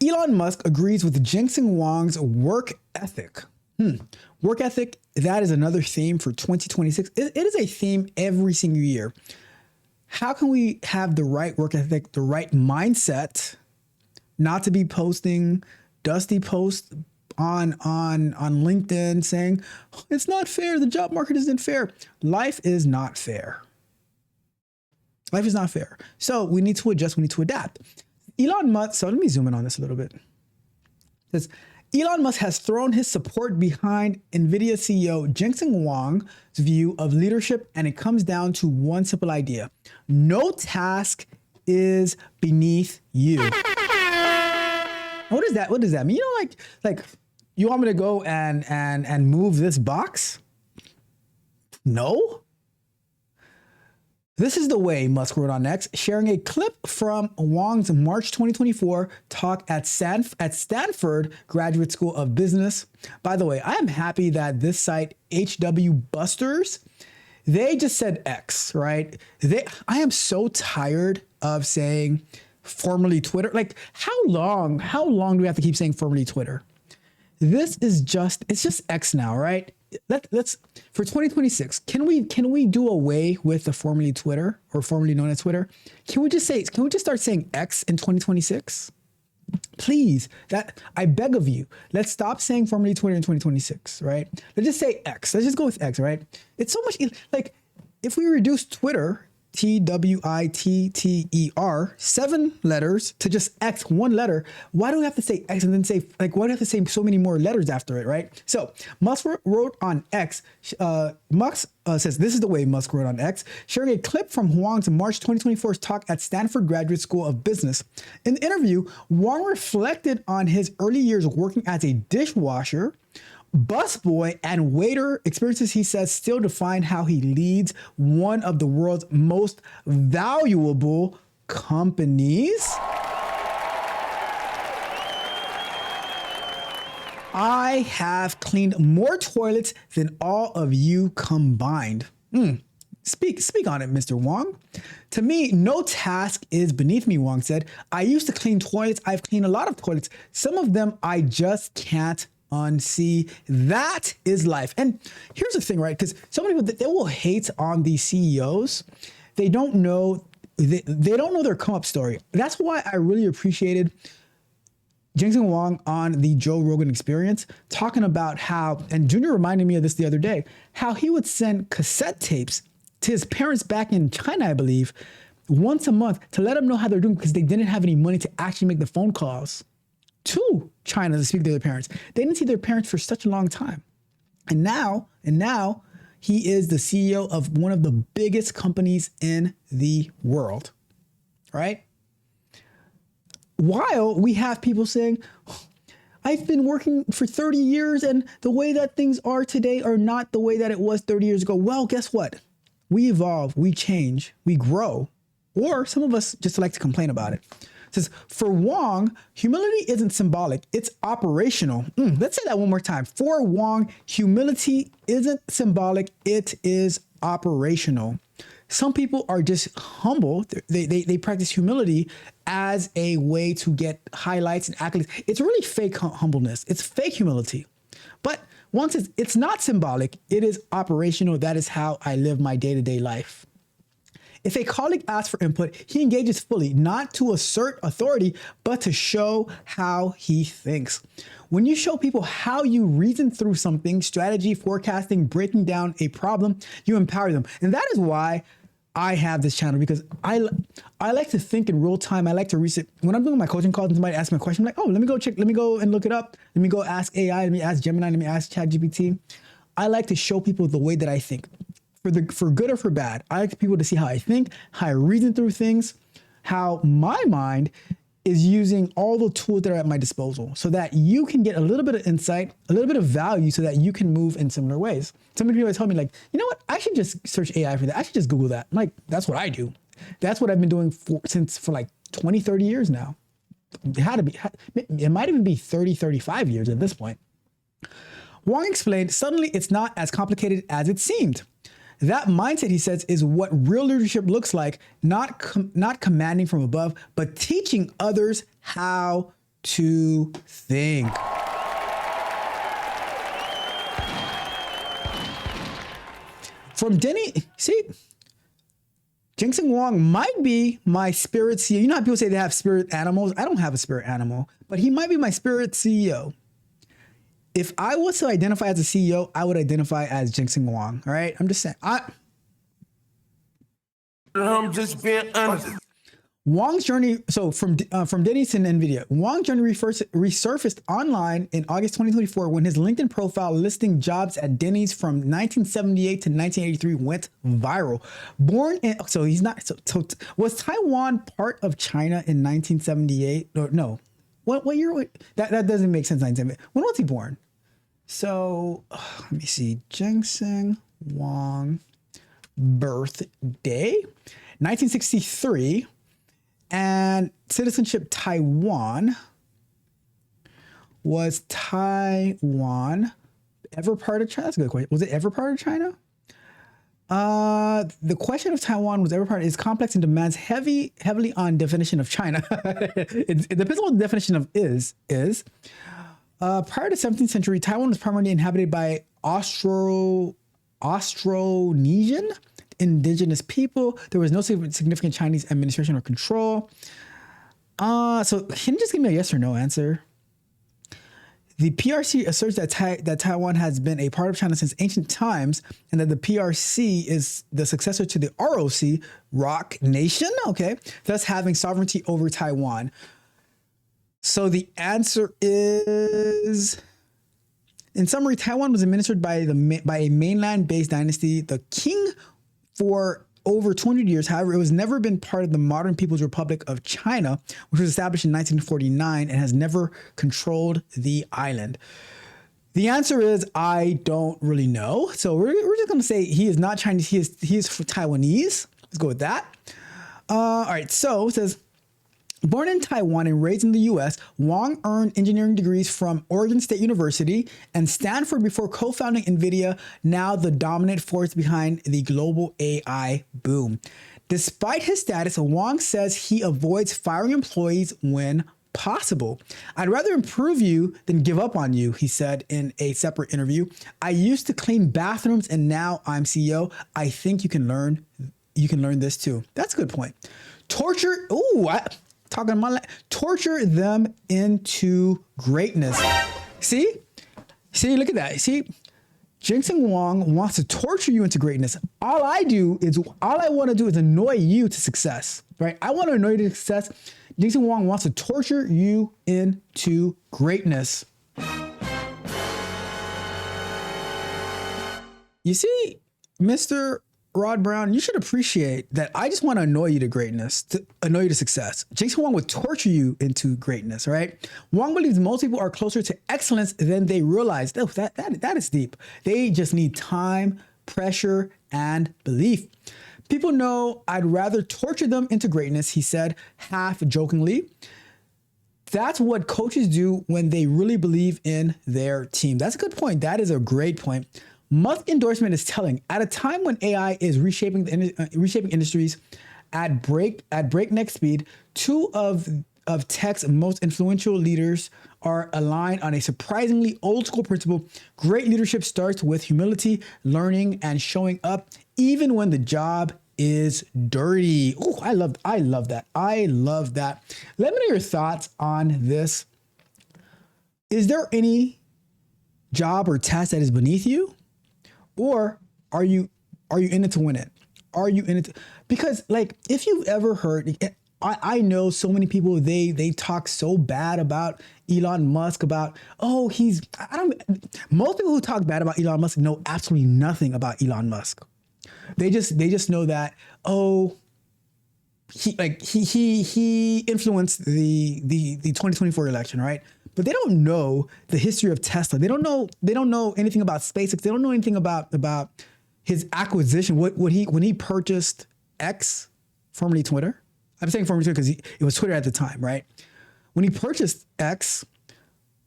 Elon Musk agrees with Jinxing Wong's work ethic. Work ethic, that is another theme for 2026. It is a theme every single year. How can we have the right work ethic, the right mindset, not to be posting dusty posts on LinkedIn saying, it's not fair, the job market isn't fair. Life is not fair. Life is not fair. So we need to adjust, we need to adapt. Elon Musk, so let me zoom in on this a little bit. It says, Elon Musk has thrown his support behind Nvidia CEO Jinxing Wong's view of leadership, and it comes down to one simple idea. No task is beneath you. What is that? What does that mean? You know, like you want me to go and move this box? No. This is the way, Musk wrote on X, sharing a clip from Wong's March 2024 talk at Stanford Graduate School of Business. By the way, I am happy that this site, HW Busters, they just said X, right? I am so tired of saying formerly Twitter. Like, how long do we have to keep saying formerly Twitter? It's just X now, right? Let's for 2026, can we do away with the formerly Twitter, or formerly known as Twitter? Can we just start saying X in 2026? Please, that I beg of you. Let's stop saying formerly Twitter in 2026, right? Let's just say X. Let's just go with X, right? It's so much like if we reduce Twitter, Twitter, 7 letters to just X, 1 letter. Why do we have to say X and then say, like, why do we have to say so many more letters after it, right? So Musk wrote on X, Musk says, this is the way Musk wrote on X, sharing a clip from Wong's March 2024 talk at Stanford Graduate School of Business. In the interview, Wong reflected on his early years working as a dishwasher, busboy, and waiter experiences. He says still define how he leads one of the world's most valuable companies. I have cleaned more toilets than all of you combined. Speak on it, Mr. Wong. To me, no task is beneath me, Wong said. I used to clean toilets. I've cleaned a lot of toilets. Some of them I just can't unsee. That is life. And here's the thing, right? Because so many people, they will hate on these CEOs. They don't know, they don't know their come up story. That's why I really appreciated Jinxing Wong on the Joe Rogan Experience talking about how, and Junior reminded me of this the other day, how he would send cassette tapes to his parents back in China, I believe, once a month to let them know how they're doing, because they didn't have any money to actually make the phone calls to China to speak to their parents. They didn't see their parents for such a long time. And now he is the CEO of one of the biggest companies in the world, right? While we have people saying, I've been working for 30 years and the way that things are today are not the way that it was 30 years ago. Well, guess what? We evolve, we change, we grow, or some of us just like to complain about it. It says, for Wong, humility isn't symbolic, it's operational. Let's say that one more time. For Wong, humility isn't symbolic, it is operational. Some people are just humble. They practice humility as a way to get highlights and accolades. It's really fake humbleness. It's fake humility. But Wong says it's not symbolic, it is operational. That is how I live my day-to-day life. If a colleague asks for input, he engages fully, not to assert authority, but to show how he thinks. When you show people how you reason through something, strategy, forecasting, breaking down a problem, you empower them. And that is why I have this channel, because I like to think in real time. I like to research. When I'm doing my coaching calls and somebody asks me a question, I'm like, oh, let me go and look it up. Let me go ask AI, let me ask Gemini, let me ask ChatGPT. I like to show people the way that I think. For good or for bad, I like people to see how I think, how I reason through things, how my mind is using all the tools that are at my disposal so that you can get a little bit of insight, a little bit of value so that you can move in similar ways. Some people always tell me, like, you know what? I should just search AI for that. I should just Google that. I'm like, that's what I do. That's what I've been doing for like 20, 30 years now. It might even be 30, 35 years at this point. Wong explained, suddenly it's not as complicated as it seemed. That mindset, he says, is what real leadership looks like, not commanding from above, but teaching others how to think. From Denny, see, Jinxing Wong might be my spirit CEO. You know how people say they have spirit animals? I don't have a spirit animal, but he might be my spirit CEO. If I was to identify as a CEO, I would identify as Jinxing Wong. All right, I'm just saying. I'm just being honest. Wong's journey, so from Denny to Nvidia, Wong's journey resurfaced online in August 2024 when his LinkedIn profile listing jobs at Denny's from 1978 to 1983 went viral. Born in, so he's not, so was Taiwan part of China in 1978? Or no, what year? That doesn't make sense. 1978. When was he born? So let me see, Jinxing Wong birthday, 1963. And citizenship Taiwan. Was Taiwan ever part of China? That's a good question. Was it ever part of China? The question of Taiwan was ever part is complex and demands heavily on definition of China. It depends on what the definition of is. Prior to 17th century, Taiwan was primarily inhabited by Austronesian indigenous people. There was no significant Chinese administration or control. So can you just give me a yes or no answer? The PRC asserts that Taiwan has been a part of China since ancient times, and that the PRC is the successor to the ROC, Rock Nation, okay, thus having sovereignty over Taiwan. So the answer is, in summary, Taiwan was administered by a mainland-based dynasty, the king, for over 200 years. However, it was never been part of the modern People's Republic of China, which was established in 1949 and has never controlled the island. The answer is, I don't really know. So we're just going to say he is not Chinese. He is Taiwanese. Let's go with that. All right. So it says, born in Taiwan and raised in the U.S., Wong earned engineering degrees from Oregon State University and Stanford before co-founding Nvidia, now the dominant force behind the global AI boom. Despite his status, Wong says he avoids firing employees when possible. I'd rather improve you than give up on you, he said in a separate interview. I used to clean bathrooms and now I'm CEO. I think you can learn this too. That's a good point. Torture. Torture them into greatness. See, look at that. See, Jinxing Wong wants to torture you into greatness. All I want to do is annoy you to success, right? I want to annoy you to success. Jinxing Wong wants to torture you into greatness. You see, Mr. Rod Brown, you should appreciate that I just want to annoy you to greatness, to annoy you to success. Jinxing Wong would torture you into greatness, right? Wong believes most people are closer to excellence than they realize. Oh, that is deep. They just need time, pressure, and belief. People know I'd rather torture them into greatness, he said, half jokingly. That's what coaches do when they really believe in their team. That's a good point. That is a great point. Musk endorsement is telling. At a time when AI is reshaping industries at breakneck speed, two of tech's most influential leaders are aligned on a surprisingly old school principle. Great leadership starts with humility, learning, and showing up, even when the job is dirty. Oh, I love that. I love that. Let me know your thoughts on this. Is there any job or task that is beneath you? Or are you in it to win it? Are you in it? Because like, if you've ever heard, I know so many people, they talk so bad about Elon Musk, about, most people who talk bad about Elon Musk know absolutely nothing about Elon Musk. They just know that, he influenced the 2024 election, right? But they don't know the history of Tesla. They don't know anything about SpaceX. They don't know anything about his acquisition. When he purchased X, formerly Twitter. I'm saying formerly Twitter because it was Twitter at the time, right? When he purchased X,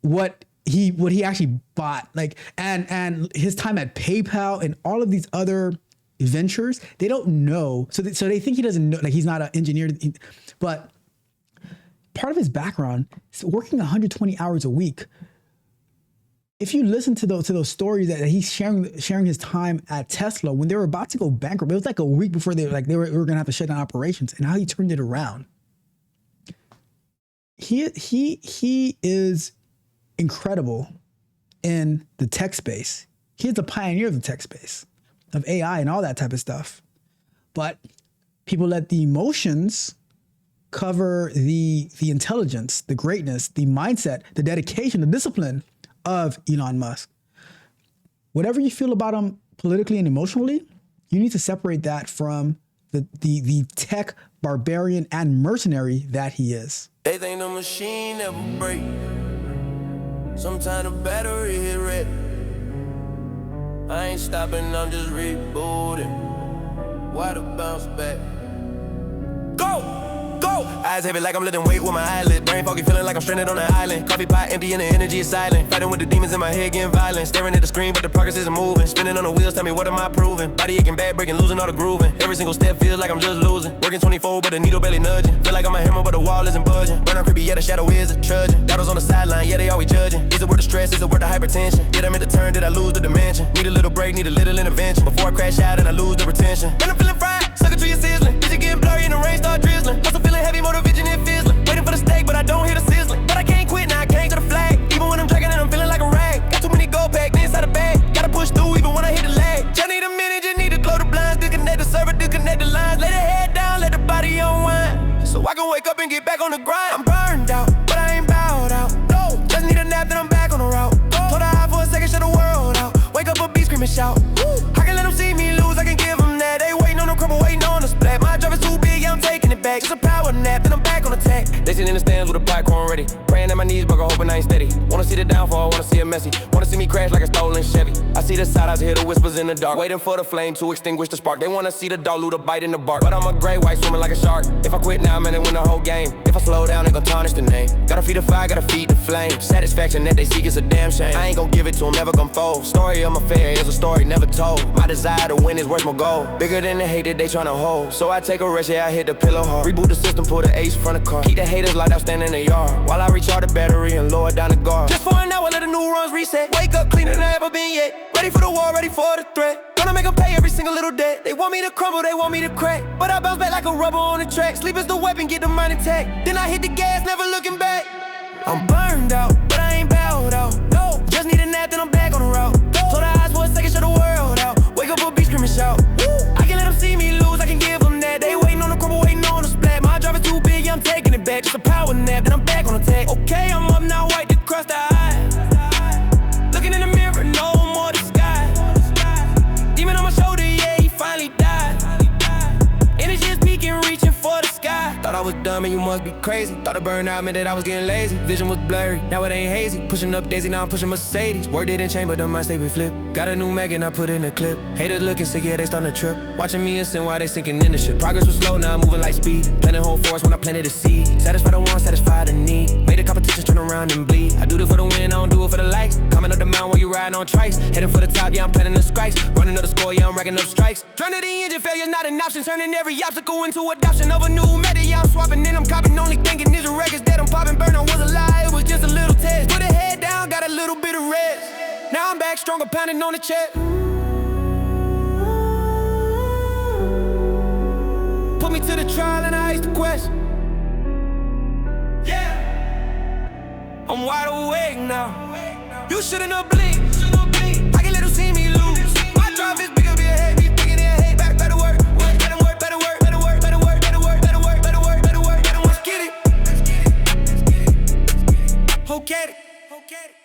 what he actually bought, like, and his time at PayPal and all of these other ventures, they don't know. So they think he doesn't know, like he's not an engineer, but part of his background is working 120 hours a week. If you listen to those stories that he's sharing his time at Tesla when they were about to go bankrupt, it was like a week before they were going to have to shut down operations, and how he turned it around. He is incredible in the tech space. He's the pioneer of the tech space, of AI and all that type of stuff. But people let the emotions cover the intelligence, the greatness, the mindset, the dedication, the discipline of Elon Musk. Whatever you feel about him politically and emotionally, you need to separate that from the tech barbarian and mercenary that he is. They think the machine never break. Sometimes the battery hit red. I ain't stopping, I'm just rebooting. Why the bounce back? Go! Eyes heavy like I'm lifting weight with my eyelid. Brain foggy, feeling like I'm stranded on an island. Coffee pot empty and the energy is silent. Fighting with the demons in my head, getting violent. Staring at the screen, but the progress isn't moving. Spinning on the wheels, tell me what am I proving? Body aching, back breaking, losing all the grooving. Every single step feels like I'm just losing. Working 24, but the needle barely nudging. Feel like I'm a hammer, but the wall isn't budging. Burn creepy, yeah, the shadow is a trudging. Doubters on the sideline, yeah, they always judging. Is it worth the stress? Is it worth the hypertension? Did I make the turn? Did I lose the dimension? Need a little break, need a little intervention before I crash out and I lose the retention. When I'm feeling fried, sucker to your sizzling. Vision getting blurry and the rain start drizzling. Also feeling heavy, motor vision and fizzling. Waiting for the steak, but I don't hear the sizzling. But I can't quit, now I can't to the flag. Even when I'm dragging and I'm feeling like a rag. Got too many gold packed inside the bag. Gotta push through even when I hit the lag. Just need a minute, just need to close the blinds. Disconnect the server, disconnect the lines. Lay the head down, let the body unwind, so I can wake up and get back on the grind. I'm burned out, but I ain't bowed out. No, just need a nap, then I'm back on the route. Told her high for a second, shut the world out. Wake up a beat, scream and shout. I can let them see me lose, I can give them that. They waiting on the crumble, waiting on the splat. My job is too big, yeah, I'm taking it back. Just a power nap, then I'm back on attack. They sitting in the stands with a popcorn ready. Praying at my knees, buckle, hoping I ain't steady. Wanna see the downfall, wanna see it messy. Wanna see me crash like a stolen Chevy. I see the side eyes, hear the whispers in the dark. Waiting for the flame to extinguish the spark. They wanna see the dog loot a bite in the bark. But I'm a gray white swimming like a shark. If I quit now, man, I win the whole game. If I slow down, they gon' tarnish the name. Gotta feed the fire, gotta feed the flame. Satisfaction that they seek is a damn shame. I ain't gon' give it to them, never gon' fold. Story of my fair is a story never told. My desire to win is worth my goal. Bigger than the hate that they tryna hold. So I take a rest, yeah, I hit the pillow hard. Reboot the system, pull the ace from the car. Keep the haters locked out, stand in the yard while I recharge the battery and lower down the guard. Just for an hour, let the new runs reset. Wake up cleaner than I ever been yet. Ready for the war, ready for the threat. Gonna make them pay every single little debt. They want me to crumble, they want me to crack. But I bounce back like a rubber on the track. Sleep is the weapon, get the mind intact. Then I hit the gas, never looking back. I'm burned out, but I ain't bowed out. No, just need a nap, then I'm back on the route. Close the eyes for a second, shut the world out. Wake up a beat, scream and shout. I can let them see me lose, I can give them that. They waiting on the crumble, waiting on the splat. My drive is too big, yeah, I'm taking it back. Just a power nap, then I'm back on attack. Okay, I'm up now, white across the eye. Looking in the mirror, no more disguise. Demon on my shoulder, yeah, he finally died. Energy is peaking, reaching for the sky. Thought I was dumb and you must be crazy. Thought the burnout meant that I was getting lazy. Vision was blurry, now it ain't hazy. Pushing up Daisy, now I'm pushing Mercedes. Word didn't change, but the mind stay with flip. Got a new Meg and I put in a clip. Haters looking sick, yeah, they starting to trip. Watching me instant while they sinking in the ship. Progress was slow, now I'm moving like speed. Planting whole force when I planted the seed. Satisfy the want, satisfy the need. Made the competition turn around and bleed. I do this for the win, I don't do it for the likes. Coming up the mountain while you riding on trikes. Heading for the top, yeah, I'm planning the strikes. Running up the score, yeah, I'm racking up strikes. Turning the engine, failure's not an option. Turning every obstacle into adoption of a new method, yeah, I'm swapping and I'm copying. Only thinking is the records that I'm popping. Burnout was a lie, it was just a little test. Put a head down, got a little bit of rest. Now I'm back stronger, pounding on the chest. Put me to the trial and I asked the question. Yeah, I'm wide awake now. You shouldn't have blinked. I can let them see me lose. My drive is bigger, be a head, be bigger than a head. Back, better work, better work, better work, better work, better work, better work, better work, better work, better work, better work. Let's get it. Let's get it. Let's get it. Let's get it. Ho, get it. Ho, get it.